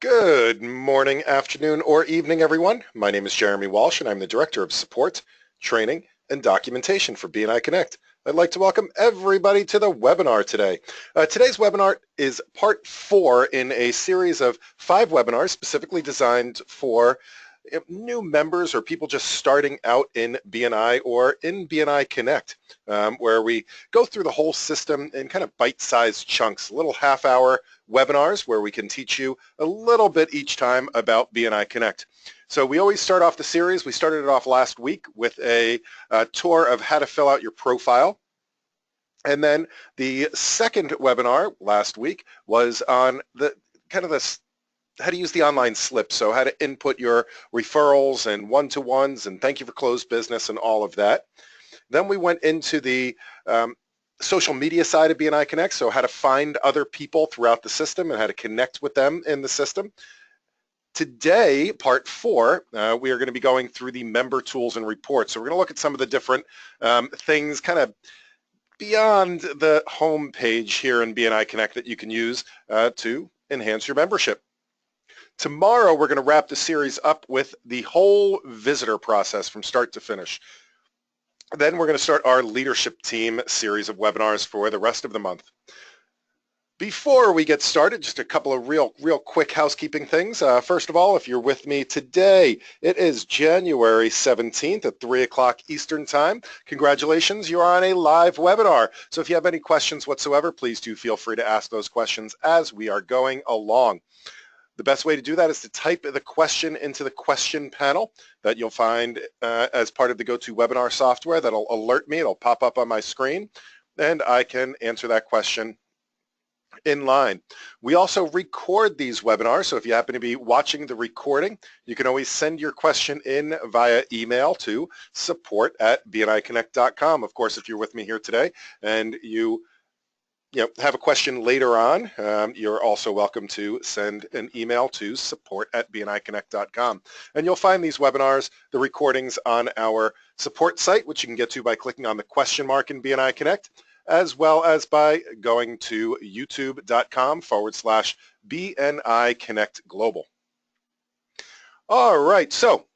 Good morning, afternoon, or evening, everyone. My name is Jeremy Walsh, and I'm the Director of Support, Training, and Documentation for BNI Connect. I'd like to welcome everybody to the webinar today. Today's webinar is part 4 in a series of 5 webinars specifically designed for new members or people just starting out in BNI or in BNI Connect, where we go through the whole system in kind of bite-sized chunks, little half-hour webinars where we can teach you a little bit each time about BNI Connect. So we always start off the series. We started it off last week with a tour of how to fill out your profile. And then the second webinar last week was on the kind of this how to use the online slip, so how to input your referrals and one-to-ones and thank you for closed business and all of that. Then we went into the social media side of BNI Connect, so how to find other people throughout the system and how to connect with them in the system. Today, part 4, we are going to be going through the member tools and reports. So we're going to look at some of the different things kind of beyond the home page here in BNI Connect that you can use to enhance your membership. Tomorrow, we're going to wrap the series up with the whole visitor process from start to finish. Then we're going to start our leadership team series of webinars for the rest of the month. Before we get started, just a couple of real quick housekeeping things. First of all, if you're with me today, it is January 17th at 3 o'clock Eastern Time. Congratulations, you're on a live webinar. So if you have any questions whatsoever, please do feel free to ask those questions as we are going along. The best way to do that is to type the question into the question panel that you'll find as part of the GoToWebinar software. That'll alert me. It'll pop up on my screen, and I can answer that question in line. We also record these webinars, so if you happen to be watching the recording, you can always send your question in via email to support@bniconnect.com. Of course, if you're with me here today and you have a question later on, you're also welcome to send an email to support@bniconnect.com. And you'll find these webinars, the recordings, on our support site, which you can get to by clicking on the question mark in BNI Connect, as well as by going to youtube.com/BNI Connect Global. All right, so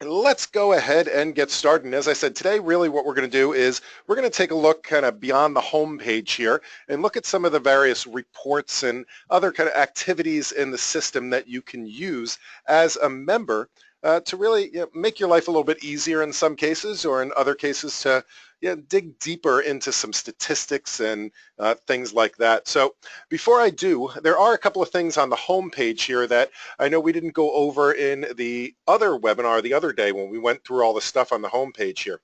let's go ahead and get started. And as I said, today really what we're going to do is we're going to take a look kind of beyond the home page here and look at some of the various reports and other kind of activities in the system that you can use as a member to really make your life a little bit easier in some cases, or in other cases to dig deeper into some statistics and things like that. So before I do, there are a couple of things on the home page here that I know we didn't go over in the other webinar the other day when we went through all the stuff on the home page here.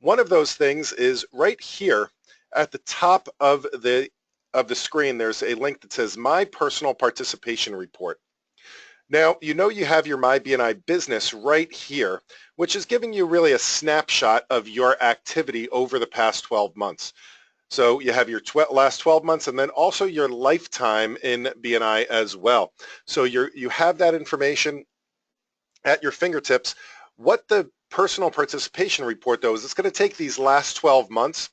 One of those things is right here at the top of the screen. There's a link that says My Personal Participation Report. Now, you have your My BNI Business right here, which is giving you really a snapshot of your activity over the past 12 months. So you have your last 12 months and then also your lifetime in BNI as well. So you have that information at your fingertips. What the Personal Participation Report, though, is it's going to take these last 12 months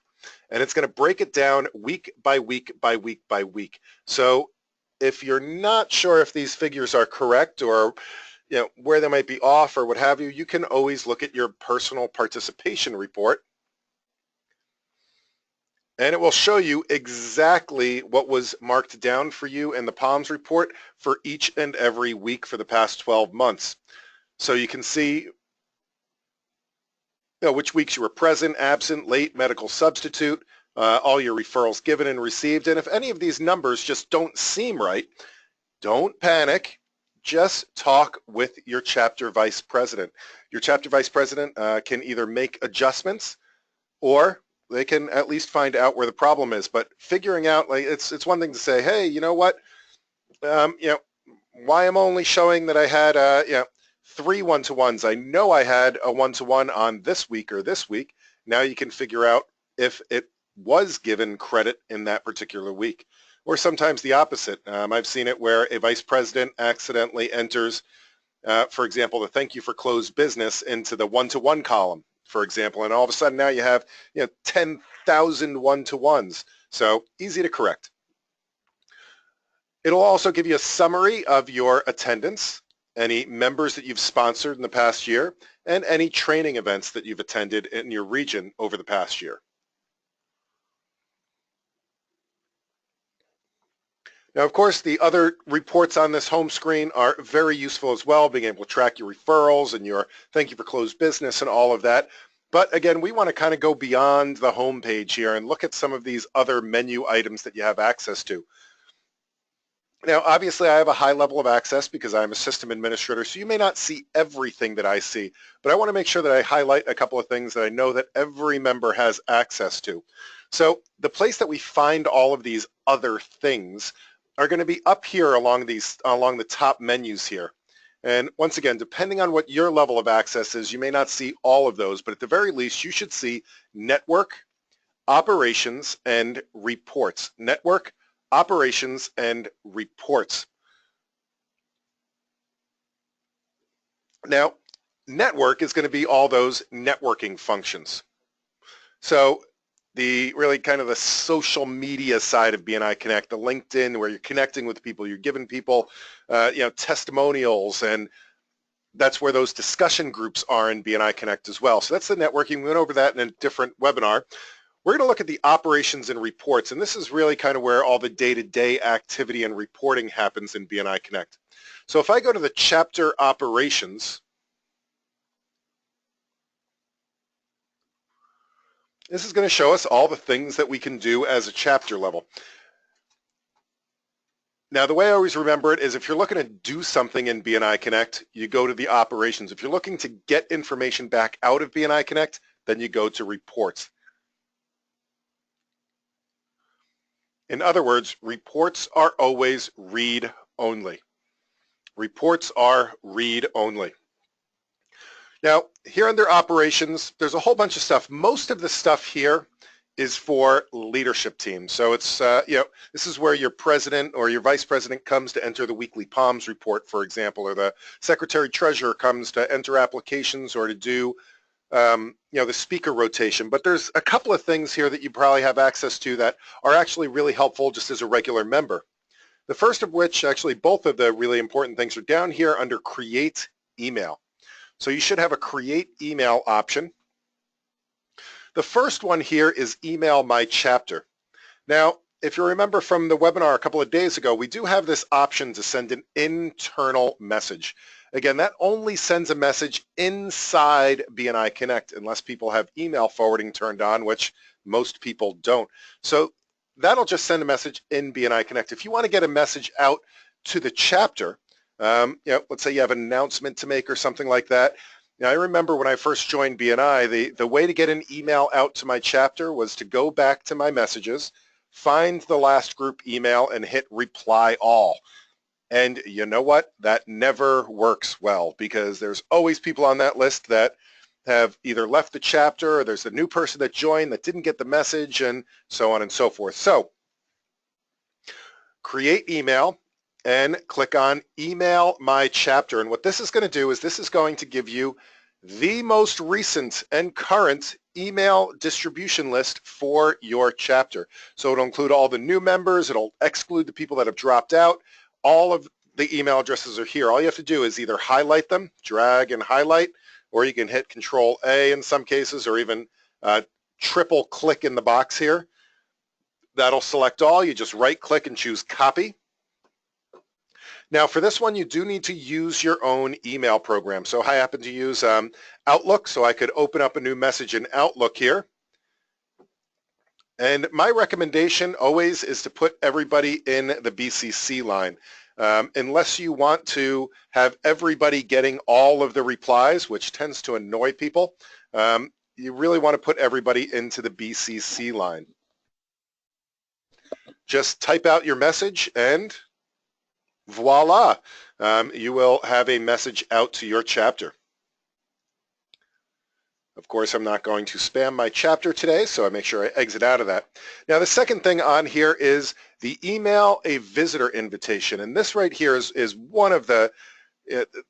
and it's going to break it down week by week by week by week. So if you're not sure if these figures are correct or where they might be off or what have you, you can always look at your Personal Participation Report, and it will show you exactly what was marked down for you in the PALMS report for each and every week for the past 12 months. So you can see which weeks you were present, absent, late, medical substitute, all your referrals given and received. And if any of these numbers just don't seem right, don't panic. Just talk with your chapter vice president. Your chapter vice president can either make adjustments or they can at least find out where the problem is. But figuring out, like, it's one thing to say, hey, you know what, why I'm only showing that I had 3 one-to-ones. I know I had a one-to-one on this week or this week. Now you can figure out if it was given credit in that particular week. Or sometimes the opposite. I've seen it where a vice president accidentally enters, for example, the thank you for closed business into the one-to-one column, for example, and all of a sudden now you have 10,000 one-to-ones. So easy to correct. It'll also give you a summary of your attendance, any members that you've sponsored in the past year, and any training events that you've attended in your region over the past year. Now, of course, the other reports on this home screen are very useful as well, being able to track your referrals and your thank you for closed business and all of that. But again, we want to kind of go beyond the home page here and look at some of these other menu items that you have access to. Now, obviously, I have a high level of access because I'm a system administrator, so you may not see everything that I see, but I want to make sure that I highlight a couple of things that I know that every member has access to. So the place that we find all of these other things are going to be up here along the top menus here. And once again, depending on what your level of access is, you may not see all of those, but at the very least, you should see network, operations, and reports. Network, operations, and reports. Now, network is going to be all those networking functions. So the really kind of the social media side of BNI Connect, the LinkedIn, where you're connecting with people, you're giving people, testimonials, and that's where those discussion groups are in BNI Connect as well. So that's the networking. We went over that in a different webinar. We're going to look at the operations and reports, and this is really kind of where all the day-to-day activity and reporting happens in BNI Connect. So if I go to the chapter operations, this is going to show us all the things that we can do as a chapter level. Now, the way I always remember it is if you're looking to do something in BNI Connect, you go to the operations. If you're looking to get information back out of BNI Connect, then you go to reports. In other words, reports are always read only. Reports are read only. Now, here under operations, there's a whole bunch of stuff. Most of the stuff here is for leadership teams. So it's, this is where your president or your vice president comes to enter the weekly POMS report, for example, or the secretary treasurer comes to enter applications or to do, the speaker rotation. But there's a couple of things here that you probably have access to that are actually really helpful just as a regular member. The first of which, actually both of the really important things are down here under create email. So you should have a create email option. The first one here is email my chapter. Now, if you remember from the webinar a couple of days ago, we do have this option to send an internal message. Again, that only sends a message inside BNI Connect unless people have email forwarding turned on, which most people don't. So that'll just send a message in BNI Connect. If you want to get a message out to the chapter, let's say you have an announcement to make or something like that. Now, I remember when I first joined BNI, the way to get an email out to my chapter was to go back to my messages, find the last group email, and hit reply all. And you know what? That never works well because there's always people on that list that have either left the chapter or there's a new person that joined that didn't get the message and so on and so forth. So create email and click on email my chapter. And what this is going to do is this is going to give you the most recent and current email distribution list for your chapter. So it'll include all the new members. It'll exclude the people that have dropped out. All of the email addresses are here. All you have to do is either highlight them, drag and highlight, or you can hit Control A in some cases, or even triple click in the box here. That'll select all. You just right click and choose copy. Now for this one, you do need to use your own email program. So I happen to use Outlook, so I could open up a new message in Outlook here. And my recommendation always is to put everybody in the BCC line. Unless you want to have everybody getting all of the replies, which tends to annoy people, you really want to put everybody into the BCC line. Just type out your message and voila, you will have a message out to your chapter. Of course, I'm not going to spam my chapter today, so I make sure I exit out of that. Now, the second thing on here is the email a visitor invitation. And this right here is one of the,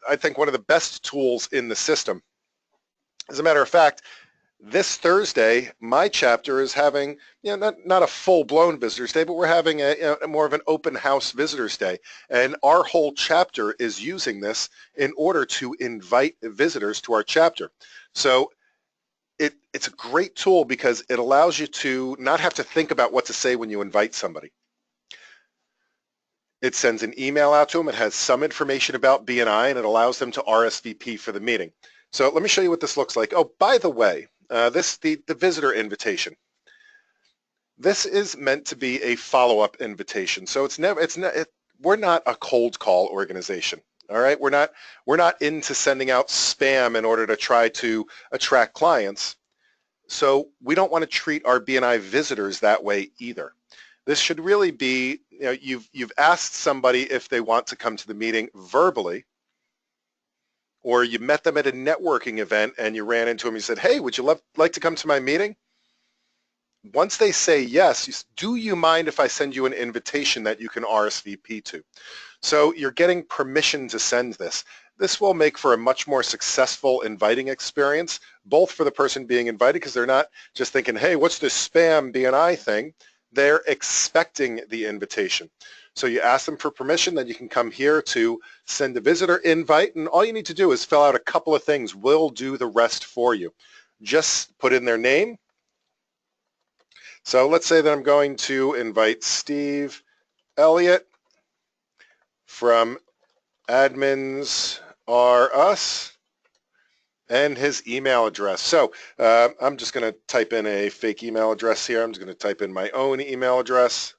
I think, one of the best tools in the system. As a matter of fact, This Thursday, my chapter is having, not a full-blown Visitors Day, but we're having a more of an open house Visitors Day. And our whole chapter is using this in order to invite visitors to our chapter. So it's a great tool because it allows you to not have to think about what to say when you invite somebody. It sends an email out to them. It has some information about BNI, and it allows them to RSVP for the meeting. So let me show you what this looks like. Oh, by the way, the visitor invitation. This is meant to be a follow-up invitation. So we're not a cold call organization. All right, we're not into sending out spam in order to try to attract clients. So we don't want to treat our BNI visitors that way either. This should really be, you've asked somebody if they want to come to the meeting verbally, or you met them at a networking event and you ran into them and you said, hey, would you like to come to my meeting? Once they say yes, do you mind if I send you an invitation that you can RSVP to? So you're getting permission to send this. This will make for a much more successful inviting experience, both for the person being invited, because they're not just thinking, hey, what's this spam BNI thing? They're expecting the invitation. So you ask them for permission, then you can come here to send a visitor invite, and all you need to do is fill out a couple of things. We'll do the rest for you. Just put in their name. So let's say that I'm going to invite Steve Elliott from Admins Are Us, and his email address. So I'm just going to type in a fake email address here. I'm just going to type in my own email address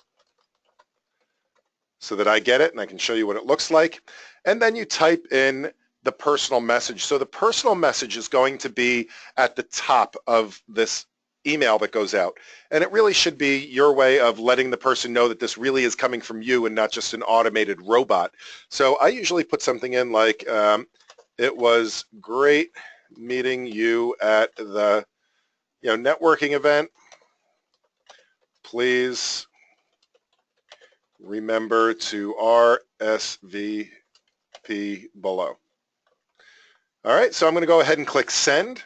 so that I get it and I can show you what it looks like. And then you type in the personal message. So the personal message is going to be at the top of this email that goes out. And it really should be your way of letting the person know that this really is coming from you and not just an automated robot. So I usually put something in like, it was great meeting you at the networking event. Please remember to RSVP below. All right, so I'm going to go ahead and click send,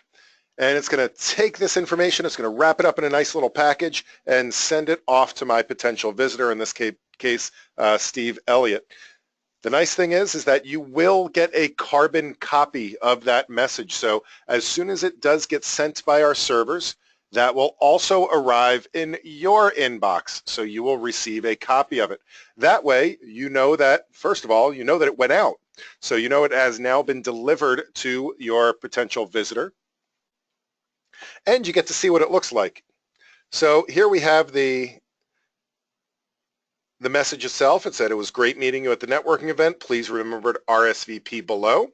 and it's going to take this information, it's going to wrap it up in a nice little package and send it off to my potential visitor, in this case, Steve Elliott. The nice thing is that you will get a carbon copy of that message. So as soon as it does get sent by our servers, that will also arrive in your inbox. So you will receive a copy of it. That way, you know that, first of all, you know that it went out. So you know it has now been delivered to your potential visitor. And you get to see what it looks like. So here we have the message itself. It said, it was great meeting you at the networking event. Please remember to RSVP below.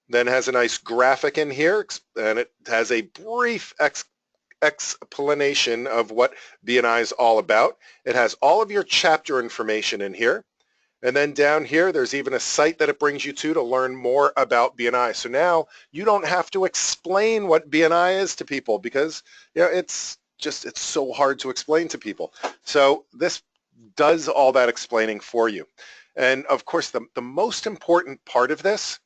Then it has a nice graphic in here, and it has a brief explanation of what BNI is all about. It has all of your chapter information in here. And then down here, there's even a site that it brings you to learn more about BNI. So now you don't have to explain what BNI is to people because it's so hard to explain to people. So this does all that explaining for you. And of course, the most important part of this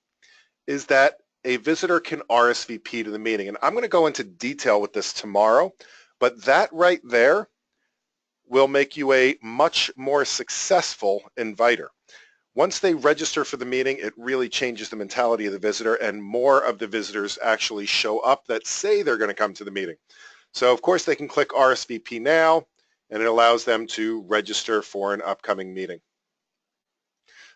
is that a visitor can RSVP to the meeting. And I'm going to go into detail with this tomorrow, but that right there will make you a much more successful inviter. Once they register for the meeting, it really changes the mentality of the visitor, and more of the visitors actually show up that say they're going to come to the meeting. So of course they can click RSVP now, and it allows them to register for an upcoming meeting.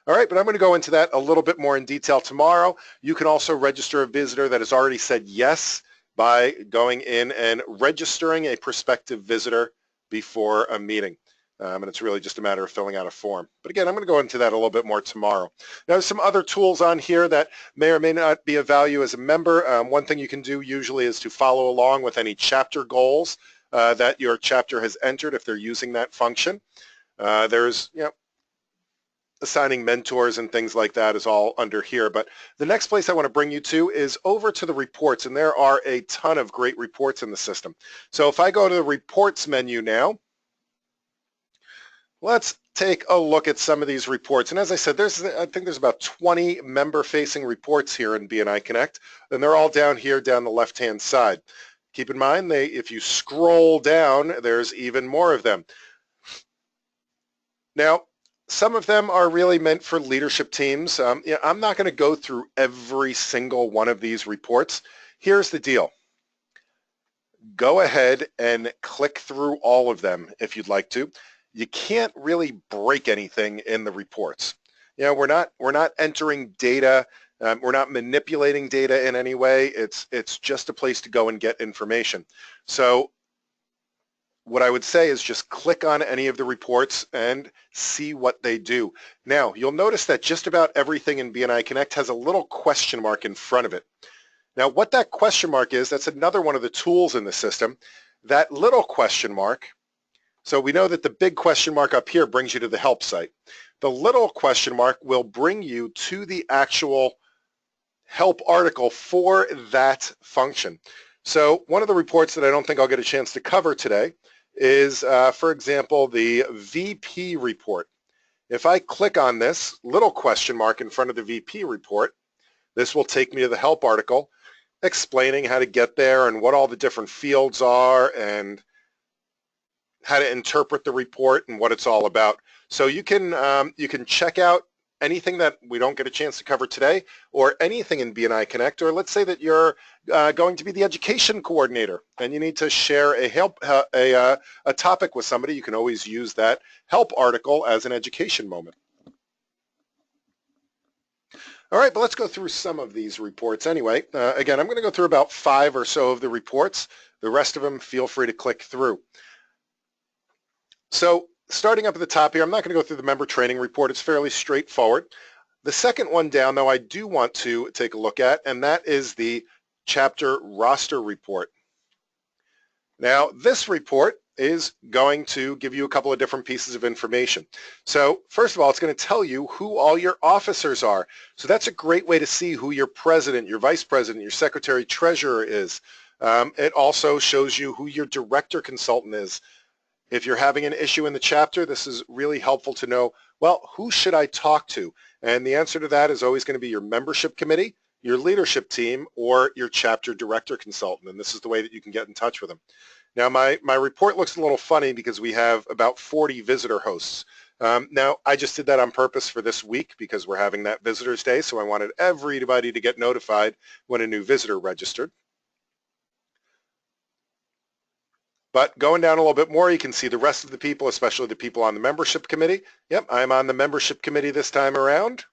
All right, but I'm going to go into that a little bit more in detail tomorrow. You can also register a visitor that has already said yes by going in and registering a prospective visitor before a meeting. And it's really just a matter of filling out a form. But again, I'm going to go into that a little bit more tomorrow. Now, there's some other tools on here that may or may not be of value as a member. One thing you can do usually is to follow along with any chapter goals that your chapter has entered if they're using that function. There's, assigning mentors and things like that is all under here. But the next place I want to bring you to is over to the reports, and there are a ton of great reports in the system. So if I go to the reports menu now, let's take a look at some of these reports. And as I said, I think there's about 20 member-facing reports here in BNI Connect, and they're all down here down the left-hand side. Keep in mind, if you scroll down, there's even more of them. Now, some of them are really meant for leadership teams. I'm not going to go through every single one of these reports. Here's the deal. Go ahead and click through all of them if you'd like to. You can't really break anything in the reports. We're not entering data. We're not manipulating data in any way. It's just a place to go and get information. So what I would say is just click on any of the reports and see what they do. Now, you'll notice that just about everything in BNI Connect has a little question mark in front of it. Now, what that question mark is, that's another one of the tools in the system. That little question mark, so we know that the big question mark up here brings you to the help site. The little question mark will bring you to the actual help article for that function. So one of the reports that I don't think I'll get a chance to cover today is, for example, the VP report. If I click on this little question mark in front of the VP report, this will take me to the help article explaining how to get there and what all the different fields are and how to interpret the report and what it's all about. So you can check out anything that we don't get a chance to cover today, or anything in BNI Connect, or let's say that you're going to be the education coordinator and you need to share a topic with somebody. You can always use that help article as an education moment. All right, but let's go through some of these reports anyway. Again, I'm going to go through about 5 or so of the reports. The rest of them, feel free to click through. So starting up at the top here, I'm not going to go through the member training report. It's fairly straightforward. The second one down, though, I do want to take a look at, and that is the chapter roster report. Now, this report is going to give you a couple of different pieces of information. So first of all, it's going to tell you who all your officers are. So that's a great way to see who your president, your vice president, your secretary treasurer is. It also shows you who your director consultant is. If you're having an issue in the chapter, this is really helpful to know, well, who should I talk to? And the answer to that is always going to be your membership committee, your leadership team, or your chapter director consultant. And this is the way that you can get in touch with them. Now, my report looks a little funny because we have about 40 visitor hosts. Now, I just did that on purpose for this week because we're having that Visitors Day, so I wanted everybody to get notified when a new visitor registered. But going down a little bit more, you can see the rest of the people, especially the people on the membership committee. Yep, I'm on the membership committee this time around.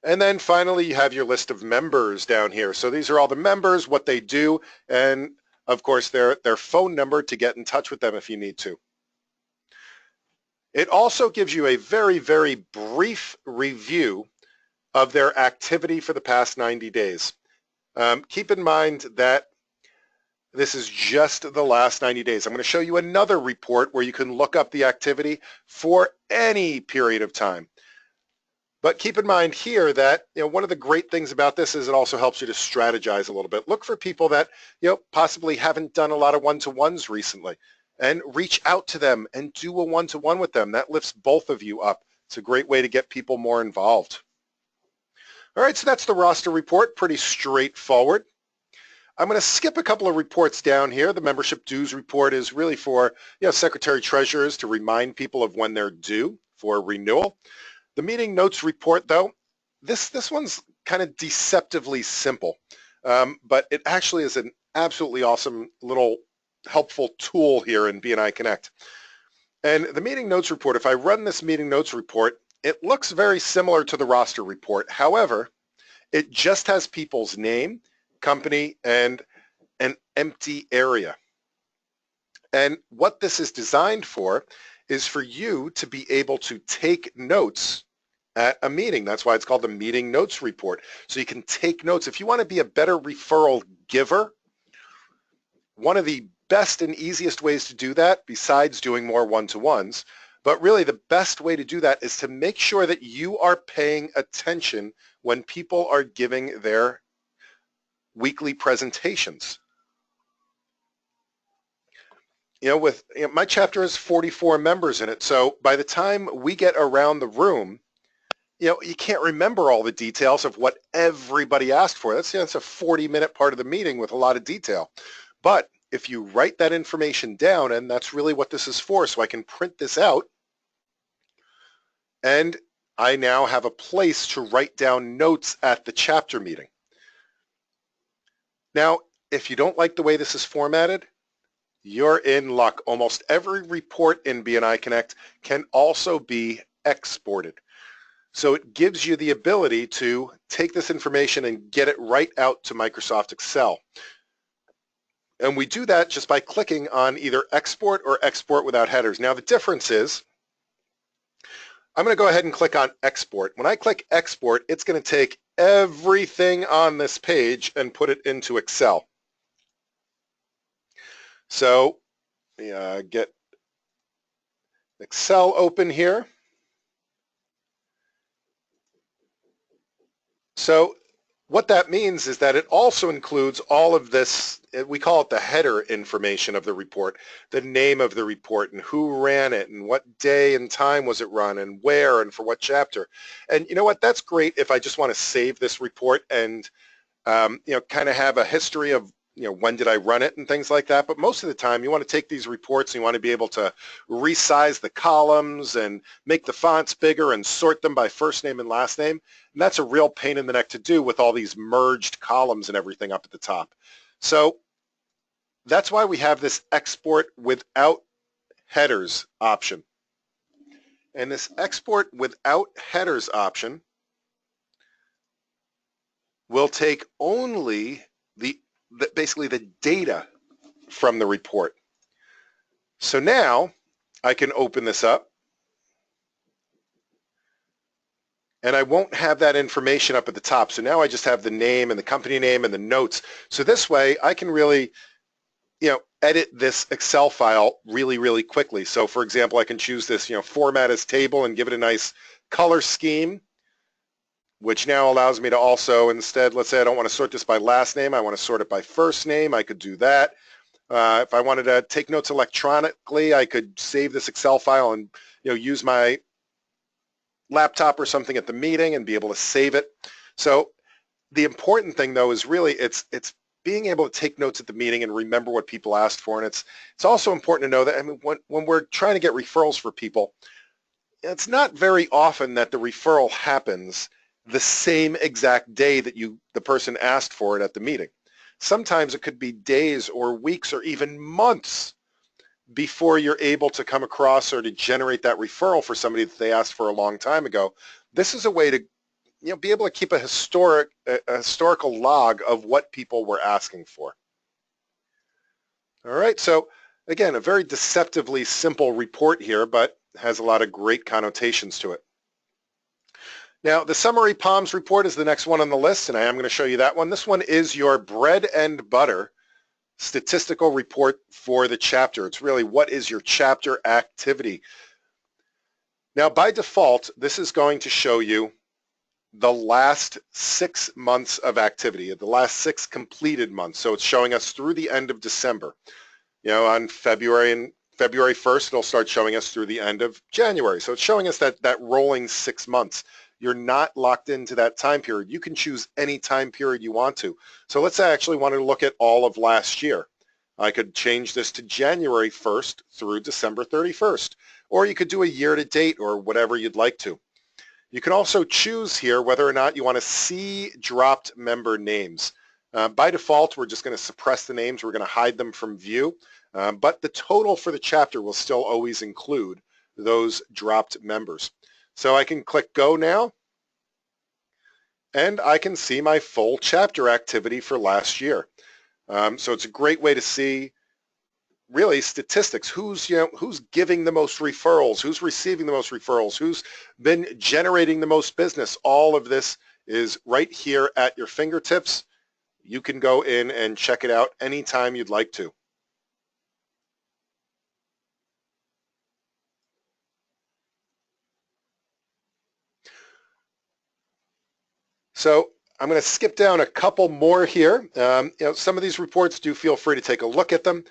And then finally, you have your list of members down here. So these are all the members, what they do, and of course, their phone number to get in touch with them if you need to. It also gives you a very, very brief review of their activity for the past 90 days. Keep in mind that this is just the last 90 days. I'm going to show you another report where you can look up the activity for any period of time. But keep in mind here that one of the great things about this is it also helps you to strategize a little bit. Look for people that possibly haven't done a lot of one-to-ones recently, and reach out to them and do a one-to-one with them. That lifts both of you up. It's a great way to get people more involved. All right, so that's the roster report. Pretty straightforward. I'm going to skip a couple of reports down here. The membership dues report is really for secretary treasurers to remind people of when they're due for renewal. The meeting notes report, though, this one's kind of deceptively simple, but it actually is an absolutely awesome little helpful tool here in BNI Connect. And the meeting notes report, if I run this meeting notes report, it looks very similar to the roster report. However, it just has people's name, company, and an empty area. And what this is designed for is for you to be able to take notes at a meeting. That's why it's called the meeting notes report. So you can take notes. If you want to be a better referral giver, one of the best and easiest ways to do that, besides doing more one-to-ones, but really the best way to do that is to make sure that you are paying attention when people are giving their weekly presentations. My chapter has 44 members in it, so by the time we get around the room you can't remember all the details of what everybody asked for. That's a 40-minute part of the meeting with a lot of detail. But if you write that information down, and that's really what this is for, so I can print this out, and I now have a place to write down notes at the chapter meeting. Now, if you don't like the way this is formatted, you're in luck. Almost every report in BNI Connect can also be exported. So it gives you the ability to take this information and get it right out to Microsoft Excel. And we do that just by clicking on either export or export without headers. Now the difference is, I'm going to go ahead and click on export. When I click export, it's going to take everything on this page and put it into Excel. So get Excel open here. So what that means is that it also includes all of this, we call it the header information of the report, the name of the report and who ran it and what day and time was it run and where and for what chapter. And you know what, that's great if I just want to save this report and kind of have a history of when did I run it and things like that. But most of the time you want to take these reports and you want to be able to resize the columns and make the fonts bigger and sort them by first name and last name. And that's a real pain in the neck to do with all these merged columns and everything up at the top. So that's why we have this export without headers option. And this export without headers option will take only basically the data from the report. So now I can open this up and I won't have that information up at the top. So now I just have the name and the company name and the notes. So this way I can really edit this Excel file really, really quickly. So for example, I can choose this format as table and give it a nice color scheme, which now allows me to also, instead, let's say I don't want to sort this by last name, I want to sort it by first name, I could do that. If I wanted to take notes electronically, I could save this Excel file and use my laptop or something at the meeting and be able to save it. So the important thing though is really it's being able to take notes at the meeting and remember what people asked for. And it's also important to know that when we're trying to get referrals for people, it's not very often that the referral happens the same exact day that the person asked for it at the meeting. Sometimes it could be days or weeks or even months before you're able to come across or to generate that referral for somebody that they asked for a long time ago. This is a way to be able to keep a historical log of what people were asking for. All right, so again, a very deceptively simple report here, but has a lot of great connotations to it. Now, the Summary Palms report is the next one on the list, and I am going to show you that one. This one is your bread and butter statistical report for the chapter. It's really what is your chapter activity. Now, by default, this is going to show you the last 6 months of activity, the last 6 completed months. So it's showing us through the end of December. On February 1st, it'll start showing us through the end of January. So it's showing us that rolling 6 months. You're not locked into that time period. You can choose any time period you want to. So let's say I actually want to look at all of last year. I could change this to January 1st through December 31st. Or you could do a year to date or whatever you'd like to. You can also choose here whether or not you want to see dropped member names. By default, we're just going to suppress the names. We're going to hide them from view. But the total for the chapter will still always include those dropped members. So I can click go now, and I can see my full chapter activity for last year. So it's a great way to see really statistics. Who's giving the most referrals, who's receiving the most referrals, who's been generating the most business. All of this is right here at your fingertips. You can go in and check it out anytime you'd like to. So I'm going to skip down a couple more here. Some of these reports, do feel free to take a look at them.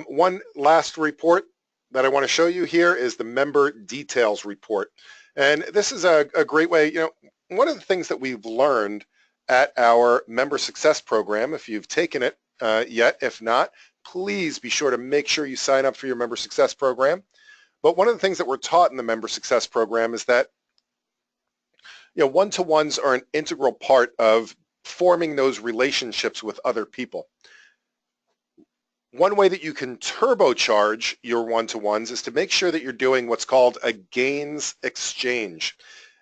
One last report that I want to show you here is the member details report. And this is a great way, one of the things that we've learned at our member success program, if you've taken it yet, if not, please be sure to make sure you sign up for your member success program. But one of the things that we're taught in the member success program is that one-to-ones are an integral part of forming those relationships with other people. One way that you can turbocharge your one-to-ones is to make sure that you're doing what's called a gains exchange.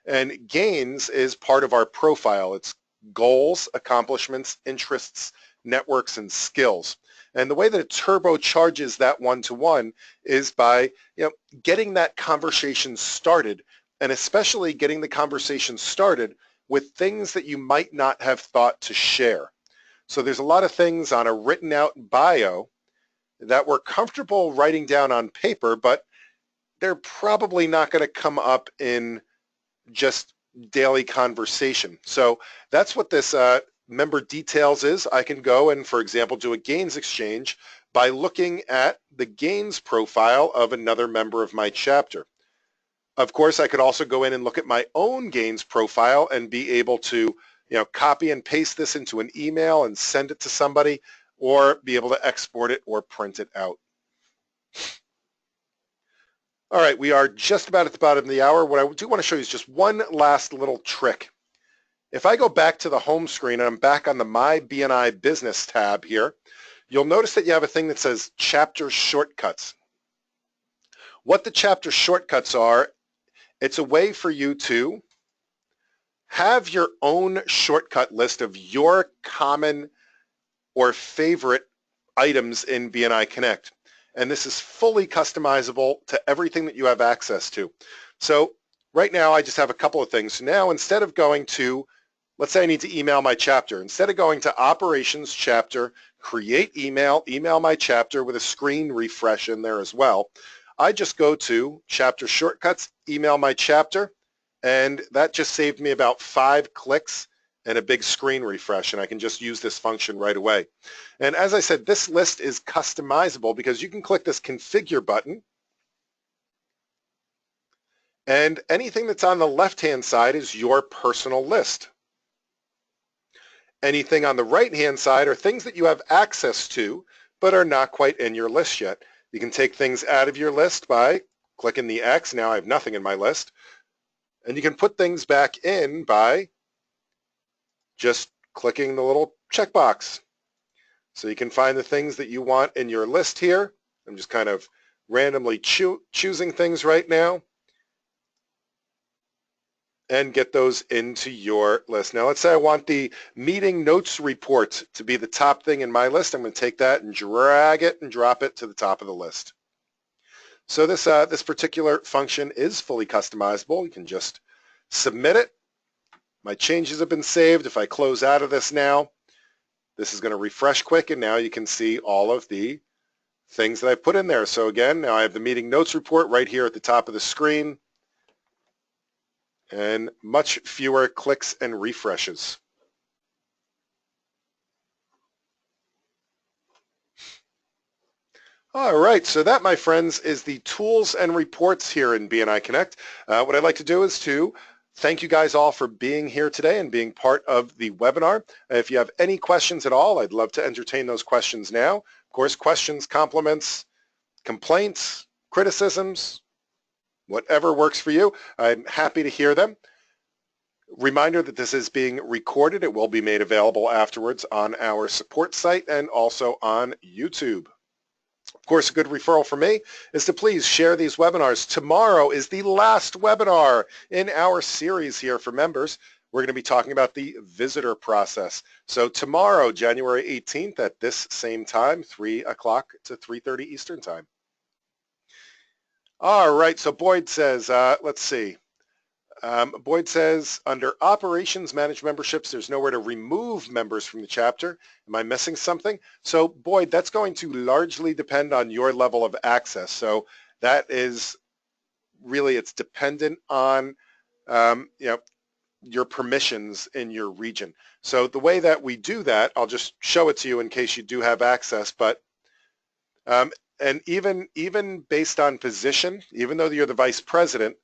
And gains is part of our profile. It's goals, accomplishments, interests, networks, and skills. And the way that it turbocharges that one-to-one is by getting that conversation started, and especially getting the conversation started with things that you might not have thought to share. So there's a lot of things on a written out bio that we're comfortable writing down on paper, but they're probably not going to come up in just daily conversation. So that's what this member details is. I can go and, for example, do a gains exchange by looking at the gains profile of another member of my chapter. Of course, I could also go in and look at my own gains profile and be able to copy and paste this into an email and send it to somebody, or be able to export it or print it out. All right, we are just about at the bottom of the hour. What I do want to show you is just one last little trick. If I go back to the home screen and I'm back on the My BNI Business tab here, you'll notice that you have a thing that says Chapter Shortcuts. What the chapter shortcuts are, it's a way for you to have your own shortcut list of your common or favorite items in BNI Connect. And this is fully customizable to everything that you have access to. So right now I just have a couple of things. Now instead of going to, let's say I need to email my chapter, instead of going to Operations Chapter, Create Email, Email My Chapter with a screen refresh in there as well, I just go to Chapter Shortcuts, Email My Chapter, and that just saved me about 5 clicks and a big screen refresh, and I can just use this function right away. And as I said, this list is customizable because you can click this configure button, and anything that's on the left-hand side is your personal list. Anything on the right-hand side are things that you have access to but are not quite in your list yet. You can take things out of your list by clicking the X. Now I have nothing in my list. And you can put things back in by just clicking the little checkbox. So you can find the things that you want in your list here. I'm just kind of randomly choosing things right now and get those into your list. Now let's say I want the meeting notes report to be the top thing in my list. I'm going to take that and drag it and drop it to the top of the list. So this particular function is fully customizable. You can just submit it. My changes have been saved. If I close out of this now, this is going to refresh quick, and now you can see all of the things that I put in there. So again, now I have the meeting notes report right here at the top of the screen, and much fewer clicks and refreshes. All right, so that, my friends, is the tools and reports here in BNI Connect. What I'd like to do is to thank you guys all for being here today and being part of the webinar. If you have any questions at all, I'd love to entertain those questions now. Of course, questions, compliments, complaints, criticisms, whatever works for you, I'm happy to hear them. Reminder that this is being recorded. It will be made available afterwards on our support site and also on YouTube. Of course, a good referral for me is to please share these webinars. Tomorrow is the last webinar in our series here for members. We're going to be talking about the visitor process. So tomorrow, January 18th at this same time, 3 o'clock to 3:30 Eastern Time. All right, so Boyd says, let's see. Boyd says, under Operations Managed Memberships, there's nowhere to remove members from the chapter. Am I missing something? So Boyd, that's going to largely depend on your level of access. So that is really, it's dependent on your permissions in your region. So the way that we do that, I'll just show it to you in case you do have access, but and even based on position, even though you're the vice president,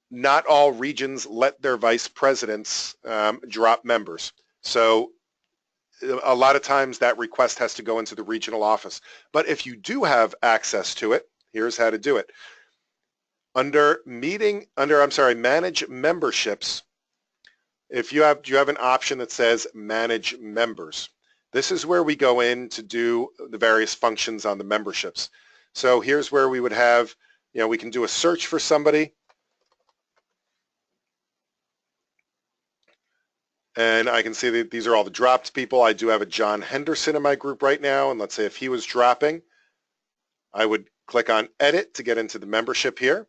not all regions let their vice presidents drop members. So a lot of times that request has to go into the regional office. But if you do have access to it, here's how to do it. Under manage memberships, if you have an option that says manage members. This is where we go in to do the various functions on the memberships. So here's where we would have, we can do a search for somebody. And I can see that these are all the dropped people. I do have a John Henderson in my group right now. And let's say if he was dropping, I would click on edit to get into the membership here.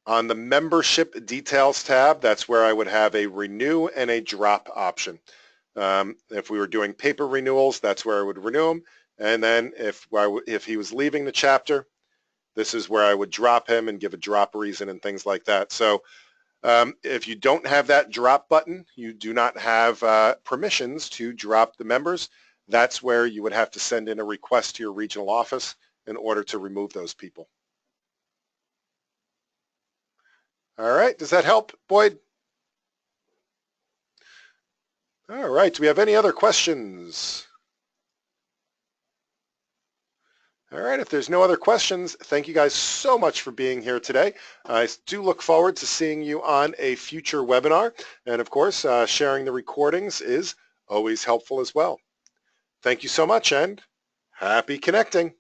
On the membership details tab, that's where I would have a renew and a drop option. If we were doing paper renewals, that's where I would renew him. And then if he was leaving the chapter, this is where I would drop him and give a drop reason and things like that. So if you don't have that drop button, you do not have permissions to drop the members. That's where you would have to send in a request to your regional office in order to remove those people. All right, does that help, Boyd? All right, do we have any other questions? All right, if there's no other questions, thank you guys so much for being here today. I do look forward to seeing you on a future webinar. And of course, sharing the recordings is always helpful as well. Thank you so much and happy connecting.